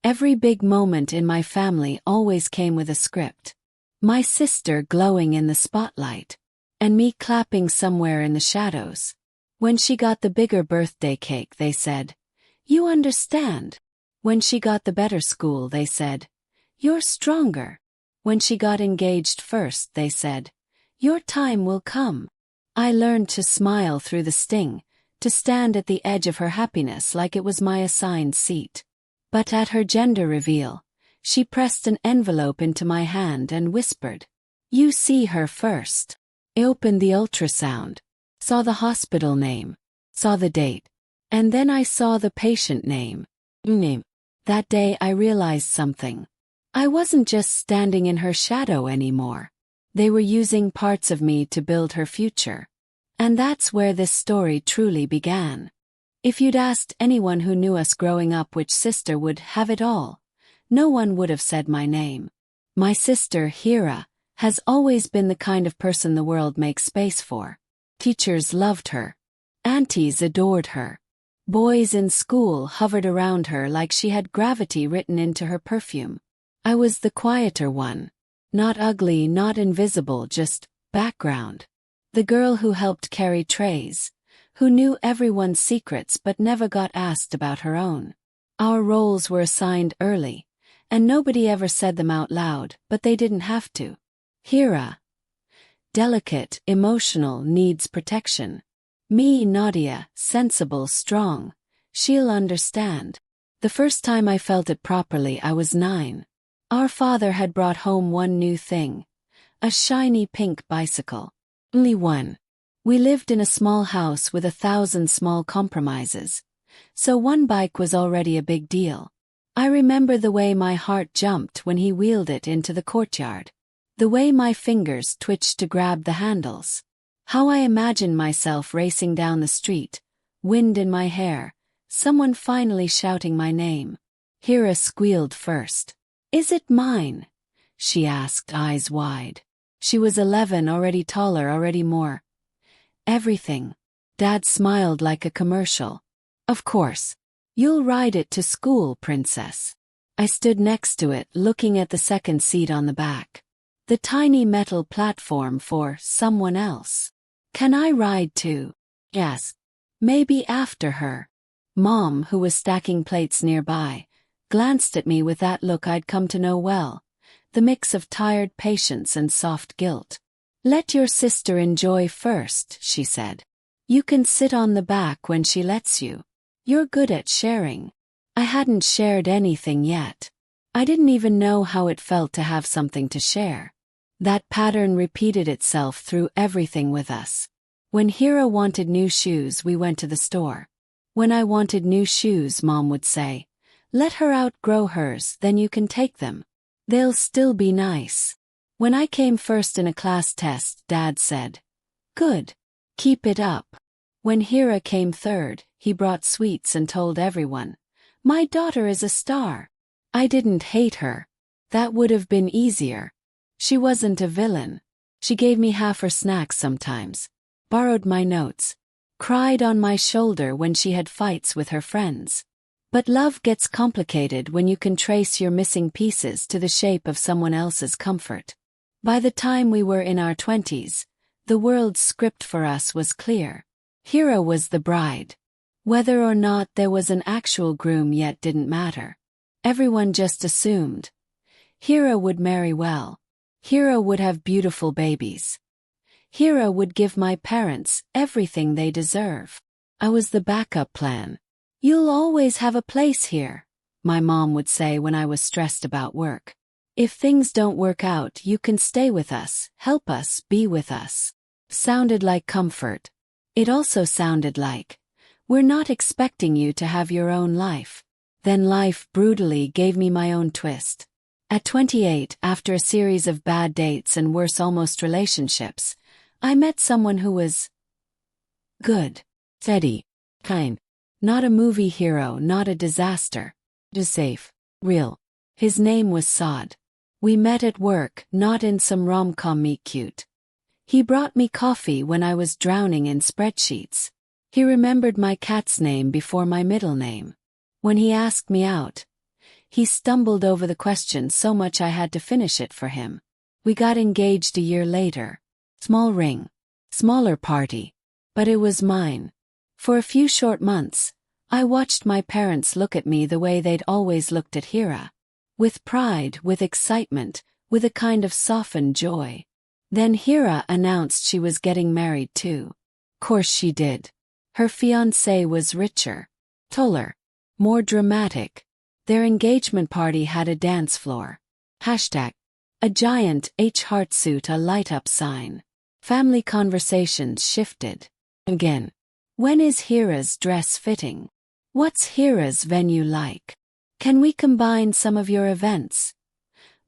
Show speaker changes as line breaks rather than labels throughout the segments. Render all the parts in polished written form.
Every big moment in my family always came with a script. My sister glowing in the spotlight, and me clapping somewhere in the shadows. When she got the bigger birthday cake, they said, "You understand." When she got the better school, they said, "You're stronger." When she got engaged first, they said, "Your time will come." I learned to smile through the sting, to stand at the edge of her happiness like it was my assigned seat. But at her gender reveal, she pressed an envelope into my hand and whispered, "You see her first." I opened the ultrasound, saw the hospital name, saw the date, and then I saw the patient name. That day I realized something. I wasn't just standing in her shadow anymore. They were using parts of me to build her future. And that's where this story truly began. If you'd asked anyone who knew us growing up which sister would have it all, no one would have said my name. My sister, Hira, has always been the kind of person the world makes space for. Teachers loved her. Aunties adored her. Boys in school hovered around her like she had gravity written into her perfume. I was the quieter one. Not ugly, not invisible, just background. The girl who helped carry trays, who knew everyone's secrets but never got asked about her own. Our roles were assigned early, and nobody ever said them out loud, but they didn't have to. Hira, delicate, emotional, needs protection. Me, Nadia, sensible, strong. She'll understand. The first time I felt it properly, I was 9. Our father had brought home one new thing. A shiny pink bicycle. Only one. We lived in a small house with 1,000 small compromises. So one bike was already a big deal. I remember the way my heart jumped when he wheeled it into the courtyard. The way my fingers twitched to grab the handles. How I imagined myself racing down the street, wind in my hair, someone finally shouting my name. Hira squealed first. "Is it mine?" she asked, eyes wide. She was 11, already taller, already more. Everything. Dad smiled like a commercial. "Of course. You'll ride it to school, princess." I stood next to it, looking at the second seat on the back. The tiny metal platform for someone else. "Can I ride too?" "Yes." "Maybe after her." Mom, who was stacking plates nearby, glanced at me with that look I'd come to know well, the mix of tired patience and soft guilt. "Let your sister enjoy first," she said. "You can sit on the back when she lets you. You're good at sharing." I hadn't shared anything yet. I didn't even know how it felt to have something to share. That pattern repeated itself through everything with us. When Hira wanted new shoes, we went to the store. When I wanted new shoes, Mom would say, "Let her outgrow hers, then you can take them. They'll still be nice." When I came first in a class test, Dad said, "Good. Keep it up." When Hira came third, he brought sweets and told everyone, "My daughter is a star." I didn't hate her. That would have been easier. She wasn't a villain. She gave me half her snacks sometimes, borrowed my notes, cried on my shoulder when she had fights with her friends. But love gets complicated when you can trace your missing pieces to the shape of someone else's comfort. By the time we were in our 20s, the world's script for us was clear. Hira was the bride. Whether or not there was an actual groom yet didn't matter. Everyone just assumed. Hira would marry well. Hira would have beautiful babies. Hira would give my parents everything they deserve. I was the backup plan. "You'll always have a place here," my mom would say when I was stressed about work. "If things don't work out, you can stay with us, help us, be with us." Sounded like comfort. It also sounded like, "We're not expecting you to have your own life." Then life brutally gave me my own twist. At 28, after a series of bad dates and worse almost relationships, I met someone who was good, steady, kind. Not a movie hero, not a disaster. Just safe, real. His name was Saad. We met at work, not in some rom-com meet cute. He brought me coffee when I was drowning in spreadsheets. He remembered my cat's name before my middle name. When he asked me out, He stumbled over the question so much I had to finish it for him. We got engaged a year later. Small ring. Smaller party. But it was mine. For a few short months, I watched my parents look at me the way they'd always looked at Hira. With pride, with excitement, with a kind of softened joy. Then Hira announced she was getting married too. Course she did. Her fiancé was richer. Taller. More dramatic. Their engagement party had a dance floor. Hashtag. A giant H-heart suit, a light-up sign. Family conversations shifted. Again. When is Hira's dress fitting? What's Hira's venue like? Can we combine some of your events?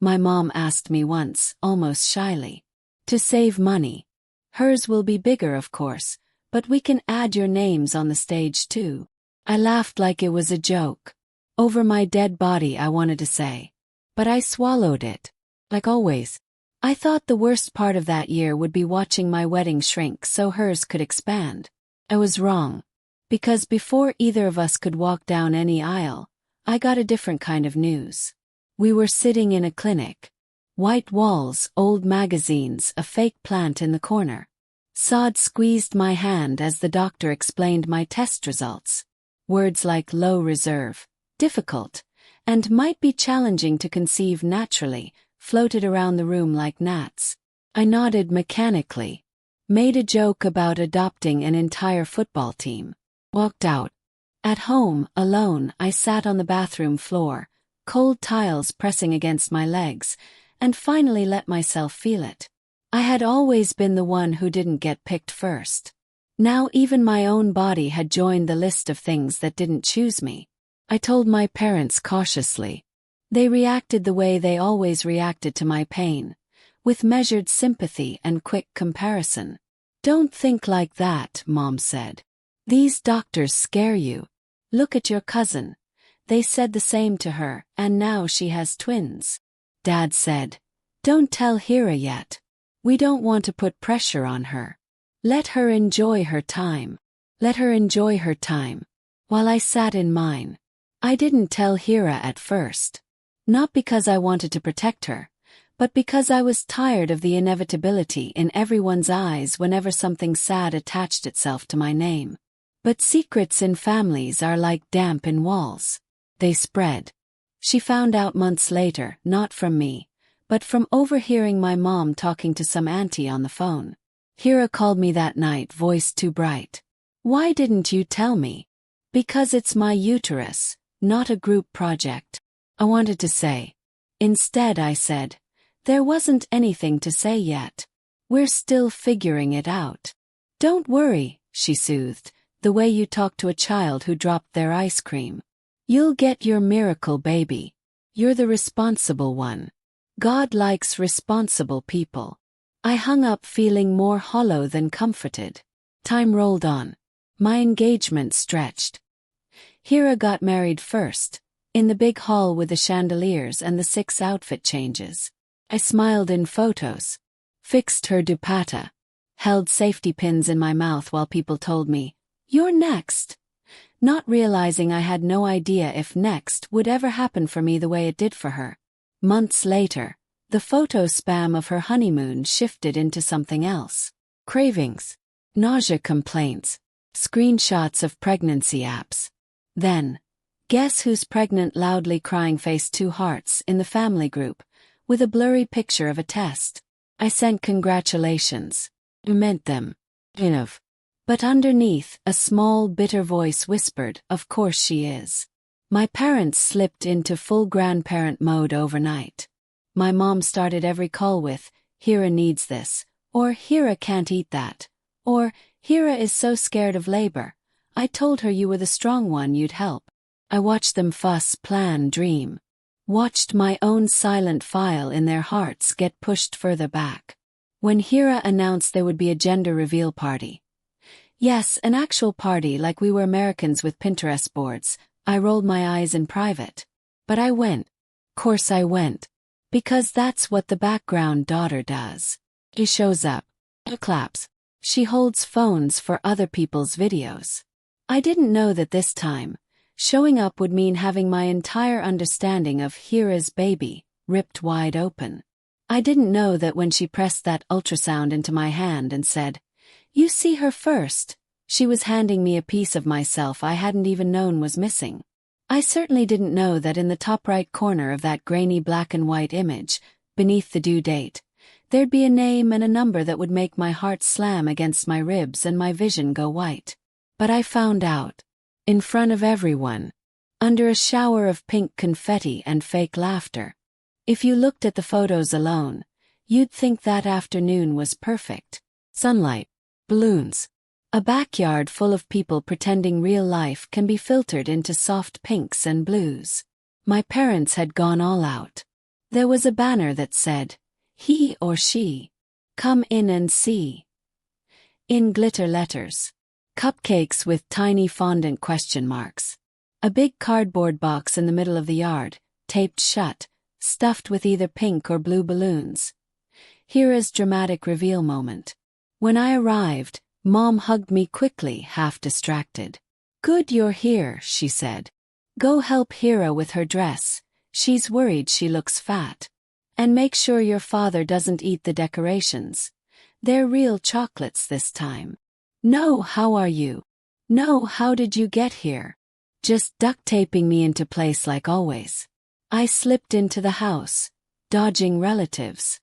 My mom asked me once, almost shyly. To save money. Hers will be bigger, of course, but we can add your names on the stage too. I laughed like it was a joke. Over my dead body, I wanted to say. But I swallowed it. Like always. I thought the worst part of that year would be watching my wedding shrink so hers could expand. I was wrong. Because before either of us could walk down any aisle, I got a different kind of news. We were sitting in a clinic. White walls, old magazines, a fake plant in the corner. Saad squeezed my hand as the doctor explained my test results. Words like low reserve, difficult, and might be challenging to conceive naturally, floated around the room like gnats. I nodded mechanically. Made a joke about adopting an entire football team. Walked out. At home, alone, I sat on the bathroom floor, cold tiles pressing against my legs, and finally let myself feel it. I had always been the one who didn't get picked first. Now even my own body had joined the list of things that didn't choose me. I told my parents cautiously. They reacted the way they always reacted to my pain, with measured sympathy and quick comparison. Don't think like that, Mom said. These doctors scare you. Look at your cousin. They said the same to her, and now she has twins. Dad said, don't tell Hira yet. We don't want to put pressure on her. Let her enjoy her time. Let her enjoy her time. While I sat in mine. I didn't tell Hira at first. Not because I wanted to protect her, but because I was tired of the inevitability in everyone's eyes whenever something sad attached itself to my name. But secrets in families are like damp in walls. They spread. She found out months later, not from me, but from overhearing my mom talking to some auntie on the phone. Hira called me that night, voice too bright. Why didn't you tell me? Because it's my uterus, not a group project. I wanted to say. Instead, I said, there wasn't anything to say yet. We're still figuring it out. Don't worry, she soothed, the way you talk to a child who dropped their ice cream. You'll get your miracle baby. You're the responsible one. God likes responsible people. I hung up feeling more hollow than comforted. Time rolled on. My engagement stretched. Hira got married first. In the big hall with the chandeliers and the 6 outfit changes. I smiled in photos. Fixed her dupatta. Held safety pins in my mouth while people told me, you're next. Not realizing I had no idea if next would ever happen for me the way it did for her. Months later, the photo spam of her honeymoon shifted into something else. Cravings. Nausea complaints. Screenshots of pregnancy apps. Then, guess who's pregnant, loudly crying face 2 hearts in the family group, with a blurry picture of a test. I sent congratulations. I meant them. Enough. But underneath, a small bitter voice whispered, of course she is. My parents slipped into full grandparent mode overnight. My mom started every call with, Hira needs this, or Hira can't eat that, or Hira is so scared of labor. I told her you were the strong one, you'd help. I watched them fuss, plan, dream. Watched my own silent file in their hearts get pushed further back. When Hira announced there would be a gender reveal party. Yes, an actual party like we were Americans with Pinterest boards, I rolled my eyes in private. But I went. Course I went. Because that's what the background daughter does. She shows up. She claps. She holds phones for other people's videos. I didn't know that this time. Showing up would mean having my entire understanding of Hira's baby ripped wide open. I didn't know that when she pressed that ultrasound into my hand and said, "You see her first," she was handing me a piece of myself I hadn't even known was missing. I certainly didn't know that in the top right corner of that grainy black and white image, beneath the due date, there'd be a name and a number that would make my heart slam against my ribs and my vision go white. But I found out. In front of everyone. Under a shower of pink confetti and fake laughter. If you looked at the photos alone, you'd think that afternoon was perfect. Sunlight. Balloons. A backyard full of people pretending real life can be filtered into soft pinks and blues. My parents had gone all out. There was a banner that said, "He or she. Come in and see." In glitter letters. Cupcakes with tiny fondant question marks. A big cardboard box in the middle of the yard, taped shut, stuffed with either pink or blue balloons. Hira's dramatic reveal moment. When I arrived, Mom hugged me quickly, half distracted. "Good you're here," she said. "Go help Hira with her dress. She's worried she looks fat. And make sure your father doesn't eat the decorations. They're real chocolates this time." "No, how are you?" "No, how did you get here?" Just duct taping me into place like always. I slipped into the house, dodging relatives.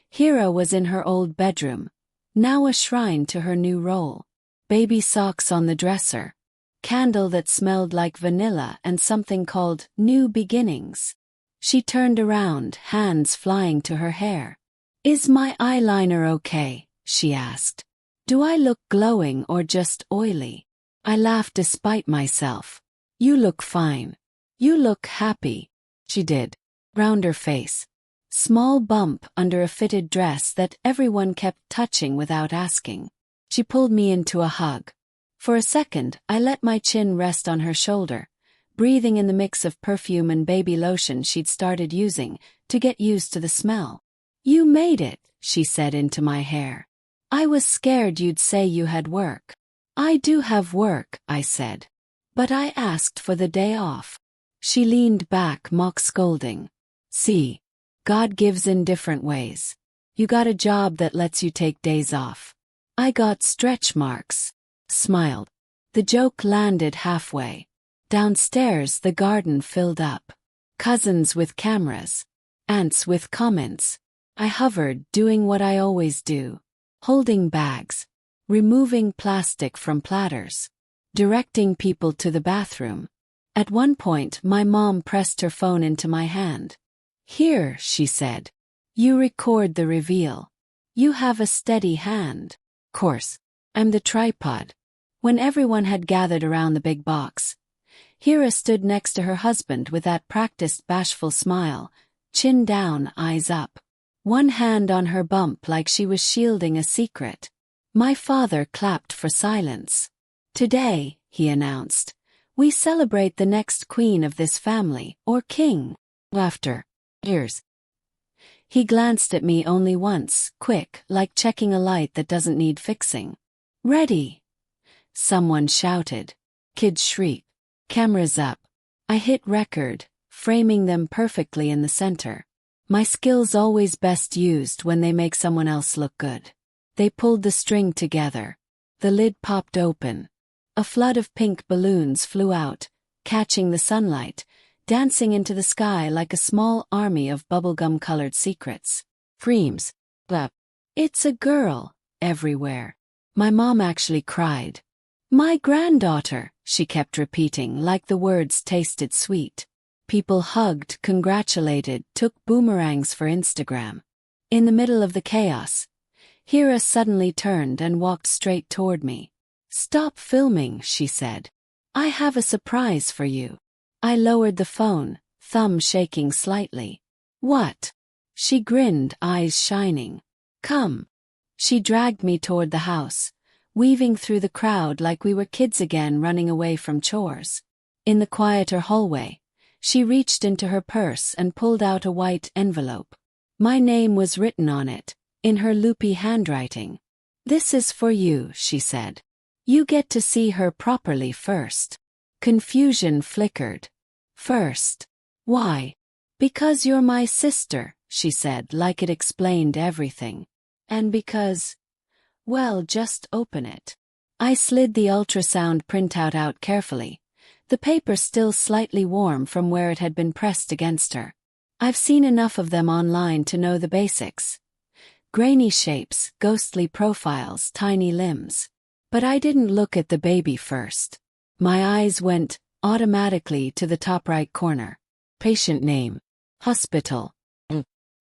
Hira was in her old bedroom, now a shrine to her new role. Baby socks on the dresser. Candle that smelled like vanilla and something called New Beginnings. She turned around, hands flying to her hair. "Is my eyeliner okay?" she asked. "Do I look glowing or just oily?" I laughed despite myself. "You look fine. You look happy." She did. Round her face. Small bump under a fitted dress that everyone kept touching without asking. She pulled me into a hug. For a second, I let my chin rest on her shoulder, breathing in the mix of perfume and baby lotion she'd started using to get used to the smell. "You made it," she said into my hair. "I was scared you'd say you had work." "I do have work," I said. "But I asked for the day off." She leaned back, mock scolding. "See, God gives in different ways. You got a job that lets you take days off." I got stretch marks. Smiled. The joke landed halfway. Downstairs the garden filled up. Cousins with cameras. Aunts with comments. I hovered, doing what I always do. Holding bags. Removing plastic from platters. Directing people to the bathroom. At one point my mom pressed her phone into my hand. "Here," she said. "You record the reveal. You have a steady hand." Course. I'm the tripod. When everyone had gathered around the big box, Hira stood next to her husband with that practiced bashful smile, chin down, eyes up. One hand on her bump like she was shielding a secret. My father clapped for silence. "Today," he announced, "we celebrate the next queen of this family, or king." Laughter. Ears. He glanced at me only once, quick, like checking a light that doesn't need fixing. "Ready!" Someone shouted. Kids shrieked. Cameras up. I hit record, framing them perfectly in the center. My skills always best used when they make someone else look good. They pulled the string together. The lid popped open. A flood of pink balloons flew out, catching the sunlight, dancing into the sky like a small army of bubblegum-colored secrets. Screams. Clap. "It's a girl," everywhere. My mom actually cried. "My granddaughter," she kept repeating like the words tasted sweet. People hugged, congratulated, took boomerangs for Instagram. In the middle of the chaos, Hira suddenly turned and walked straight toward me. "Stop filming," she said. "I have a surprise for you." I lowered the phone, thumb shaking slightly. "What?" She grinned, eyes shining. "Come." She dragged me toward the house, weaving through the crowd like we were kids again running away from chores. In the quieter hallway, she reached into her purse and pulled out a white envelope. My name was written on it, in her loopy handwriting. "This is for you," she said. "You get to see her properly first." Confusion flickered. First. Why? Because you're my sister, she said like it explained everything. And because, well, just open it. I slid the ultrasound printout out carefully, the paper still slightly warm from where it had been pressed against her. I've seen enough of them online to know the basics. Grainy shapes, ghostly profiles, tiny limbs. But I didn't look at the baby first. My eyes went, automatically, to the top right corner. Patient name. Hospital.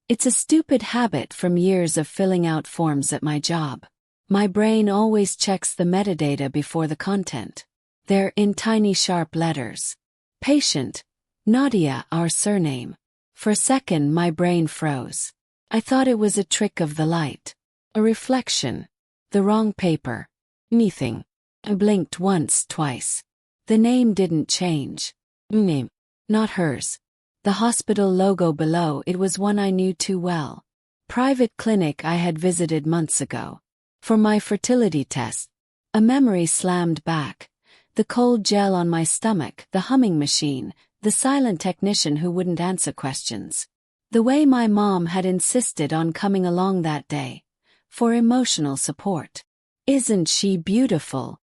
It's a stupid habit from years of filling out forms at my job. My brain always checks the metadata before the content. They're in tiny sharp letters. Patient. Nadia, our surname. For a second my brain froze. I thought it was a trick of the light. A reflection. The wrong paper. Nothing. I blinked once, twice. The name didn't change. Name. Not hers. The hospital logo below it was one I knew too well. Private clinic I had visited months ago. For my fertility test. A memory slammed back. The cold gel on my stomach, the humming machine, the silent technician who wouldn't answer questions. The way my mom had insisted on coming along that day. For emotional support. Isn't she beautiful?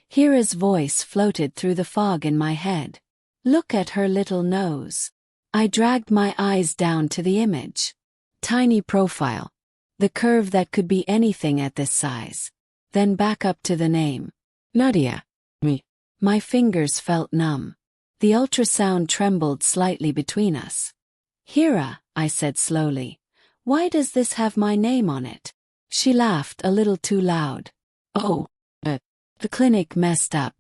Hira's voice floated through the fog in my head. Look at her little nose. I dragged my eyes down to the image. Tiny profile. The curve that could be anything at this size. Then back up to the name. Nadia. Me. My fingers felt numb. The ultrasound trembled slightly between us. Hira, I said slowly. Why does this have my name on it? She laughed a little too loud. Oh. The clinic messed up.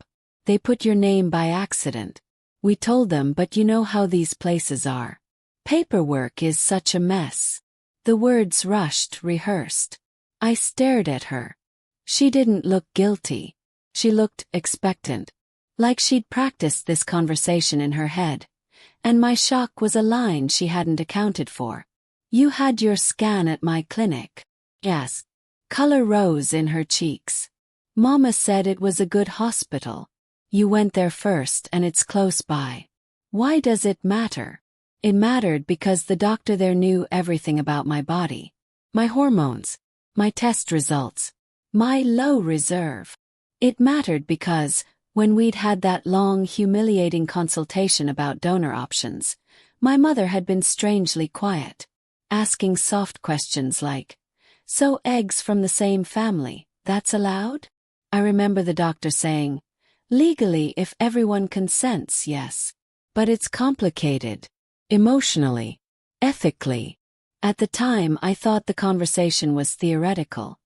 They put your name by accident. We told them, but you know how these places are. Paperwork is such a mess. The words rushed, rehearsed. I stared at her. She didn't look guilty. She looked expectant. Like she'd practiced this conversation in her head. And my shock was a line she hadn't accounted for. You had your scan at my clinic. Yes. Color rose in her cheeks. Mama said it was a good hospital. You went there first and it's close by. Why does it matter? It mattered because the doctor there knew everything about my body. My hormones. My test results. My low reserve. It mattered because, when we'd had that long, humiliating consultation about donor options, my mother had been strangely quiet. Asking soft questions like, so eggs from the same family, that's allowed? I remember the doctor saying, legally if everyone consents, yes. But it's complicated. Emotionally. Ethically. At the time I thought the conversation was theoretical.